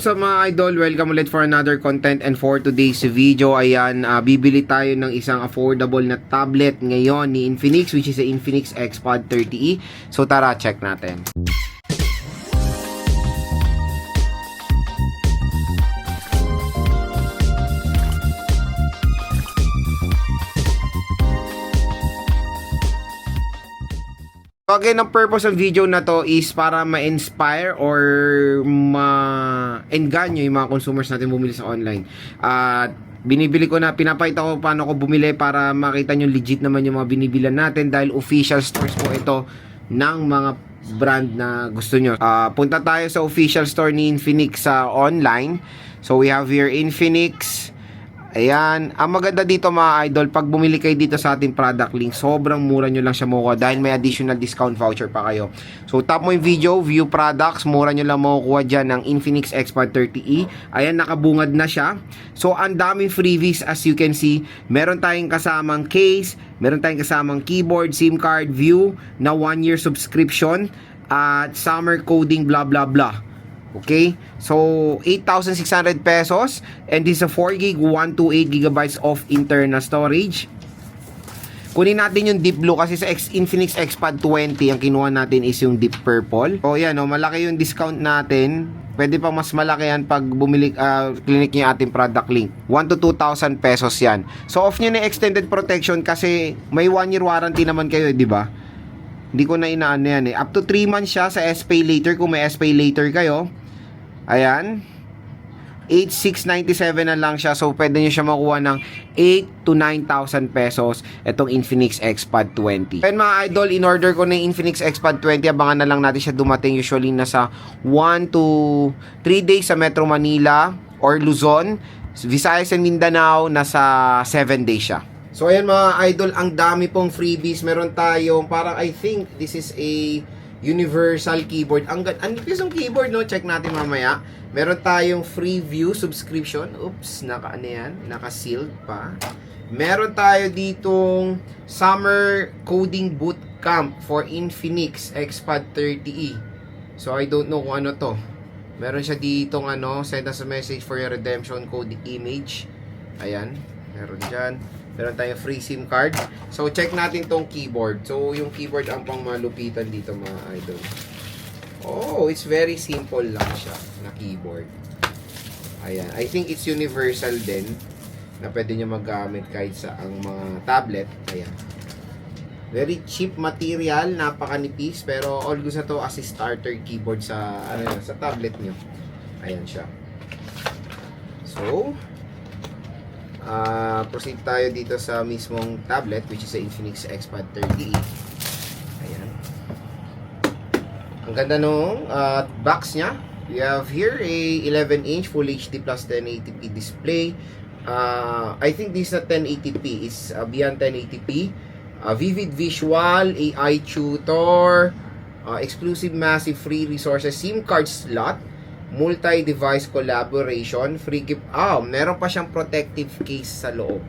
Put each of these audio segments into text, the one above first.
Sa mga idol, welcome ulit for another content, and for today's video, ayan, bibili tayo ng isang affordable na tablet ngayon ni Infinix, which is the Infinix XPad 30e. So tara, check natin. So again, ang purpose ng video na to is para ma-inspire or ma-engganyo yung mga consumers natin bumili sa online. At binibili ko na, pinapakita ko paano ko bumili para makita nyo legit naman yung mga binibilan natin, dahil official stores po ito ng mga brand na gusto nyo. Punta tayo sa official store ni Infinix sa online. So we have here Infinix. Ayan, ang maganda dito mga idol, pag bumili kayo dito sa ating product link, sobrang mura nyo lang siya makukuha dahil may additional discount voucher pa kayo. So tap mo yung video, view products, mura nyo lang makukuha dyan ng Infinix XPad 30e. Ayan, nakabungad na siya. So ang daming freebies as you can see. Meron tayong kasamang case, meron tayong kasamang keyboard, SIM card, view na 1-year subscription, at summer coding blah blah blah. Okay, so 8,600 pesos, and this is a 4 gig 128 gigabytes of internal storage. Kunin natin yung deep blue kasi sa Infinix XPad 20 ang kinuha natin is yung deep purple. O yan, malaki yung discount natin. Pwede pa mas malaki yan pag bumili, clinic nyo yung ating product link. 1 to 2,000 pesos yan. So off nyo na extended protection kasi may 1-year warranty naman kayo, di ba? Hindi ko na inaano yan eh. Up to 3 months siya sa SPay later kung may SPay later kayo. Ayan, 8,697 na lang siya. So pwede nyo siya makuha ng 8 to 9,000 pesos itong Infinix XPad 20. And mga idol, in order ko na yung Infinix XPad 20, abangan na lang natin siya dumating. Usually nasa 1 to 3 days sa Metro Manila or Luzon. Visayas and Mindanao, nasa 7 days siya. So ayan mga idol, ang dami pong freebies. Meron tayong parang, I think this is a universal keyboard. Ang nipis ng keyboard, no? Check natin mamaya. Meron tayong free view subscription. Oops, naka-ano yan? Naka-sealed pa. Meron tayo ditong summer coding bootcamp for Infinix XPad 30e. So I don't know kung ano to. Meron siya ditong send us a message for your redemption code image. Ayan, meron dyan. Meron tayong free SIM card. So, check natin tong keyboard. So, yung keyboard ang pang malupitan dito mga idol. Oh, it's very simple lang siya na keyboard. Ayan. I think it's universal din na pwede nyo magamit kahit sa ang mga tablet. Ayan. Very cheap material. Napakanipis. Pero all goes na to as a starter keyboard sa, sa tablet nyo. Ayan siya. So, proceed tayo dito sa mismong tablet, which is the Infinix XPad 30e. Ayan. Ang ganda nung box nya. We have here a 11-inch Full HD plus 1080p display. I think this is a 1080p. It's beyond 1080p. Vivid visual, AI tutor, exclusive massive free resources, SIM card slot, multi-device collaboration, free gift. Meron pa siyang protective case sa loob.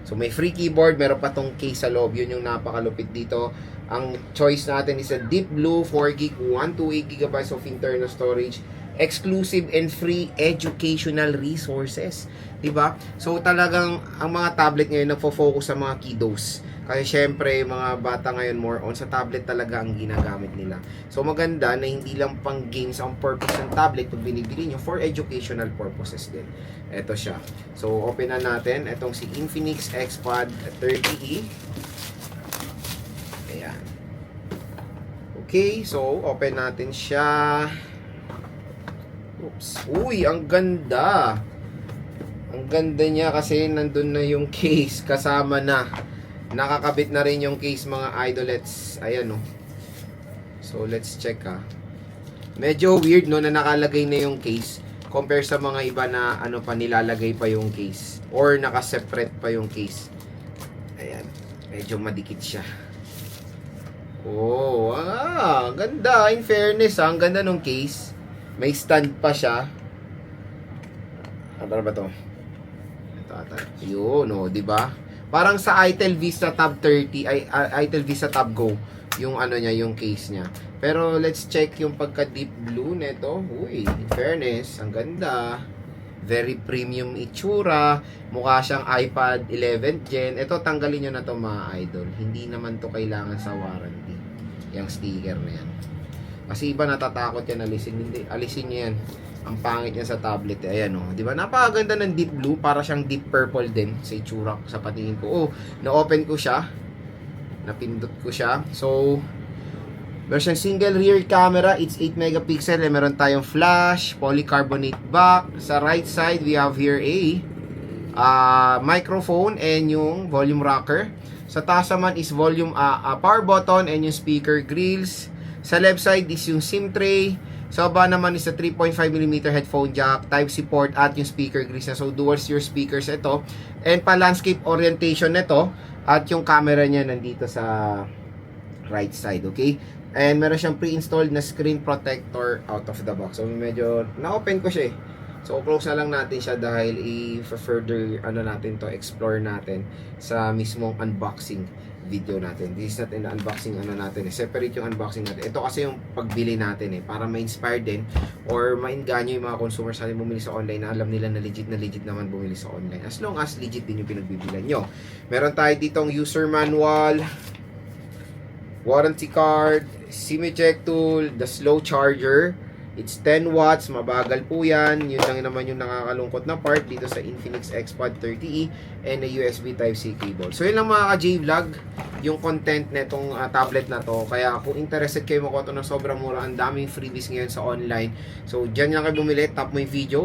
So may free keyboard, meron pa tong case sa loob. Yun yung napakalupit dito. Ang choice natin is a deep blue 4 gig 128 gigabytes of internal storage, exclusive and free educational resources. Diba? So talagang ang mga tablet ngayon nagfo-focus sa mga kiddos. Kasi syempre, mga bata ngayon more on sa tablet talaga ang ginagamit nila. So maganda na hindi lang pang games ang purpose ng tablet pag binibili nyo, for educational purposes din. Ito siya. So open na natin. Itong si Infinix XPad 30e. Ayan. Okay, so open natin siya. Oops. Uy, ang ganda. Ang ganda niya kasi nandun na yung case kasama na. Nakakabit na rin yung case mga idolets. Ayan So let's check Medyo weird na nakalagay na yung case compare sa mga iba na pa nilalagay pa yung case or naka-separate pa yung case. Ayan. Medyo madikit siya. Oh, ganda. In fairness ang ganda nung case. May stand pa siya. Ano ba to? Ito. Yun, di ba? Parang sa Itel Vista Tab 30, Itel Vista Tab Go, yung niya, yung case niya. Pero let's check yung pagka deep blue nito. Uy, in fairness, ang ganda. Very premium itsura. Mukha siyang iPad 11th Gen. Ito, tanggalin nyo na to mga idol. Hindi naman to kailangan sa warranty. Yung sticker na yan. Kasi iba natatakot yan alisin. Hindi, alisin nyo yan. Ang pangit niya sa tablet. Ayan o. Di ba? Napakaganda ng deep blue. Para siyang deep purple din sa itsura sa patingin ko. Oh, na-open ko siya. Napindot ko siya. So, meron siyang single rear camera, it's 8 megapixel, and meron tayong flash, polycarbonate back. Sa right side, we have here a microphone and yung volume rocker. Sa taas naman is volume, power button and yung speaker grills. Sa left side is yung SIM tray. Sa baba naman is a 3.5mm headphone jack, Type-C port at yung speaker grills na. So, dual your speakers ito. And pa-landscape orientation nito. At yung camera niya nandito sa right side, okay? And meron siyang pre-installed na screen protector out of the box. So medyo na-open ko siya eh. So close na lang natin siya dahil i-further natin to, explore natin sa mismong unboxing video natin. This is not an unboxing natin eh. Separate yung unboxing natin. Ito kasi yung pagbili natin eh, para ma-inspire din or ma-inganyo yung mga consumers natin bumili sa online na alam nila na legit naman bumili sa online. As long as legit din yung pinagbibilan nyo. Meron tayo ditong user manual, warranty card, SIM eject tool, the slow charger. It's 10 watts, mabagal po yan. Yun lang naman yung nakakalungkot na part dito sa Infinix Xpod 30e and a USB Type-C cable. So yun lang mga ka-J-Vlog, yung content netong tablet na to. Kaya kung interested kayo makuha ito ng sobrang mura, ang daming freebies ngayon sa online. So dyan lang kayo bumili, tap mo yung video.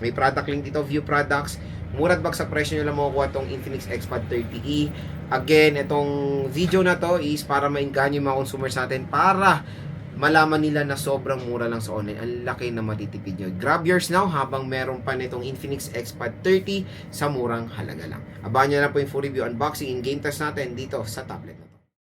May product link dito, view products. Murad bag sa presyo nyo lang makukuha itong Infinix Xpod 30e. Again, itong video na to is para maingganyo yung mga consumers natin para malaman nila na sobrang mura lang sa online. Ang laki na matitipid nyo. Grab yours now habang meron pa nitong Infinix Xpod 30 sa murang halaga lang. Abangan nyo na po yung full review unboxing in game test natin dito sa tablet.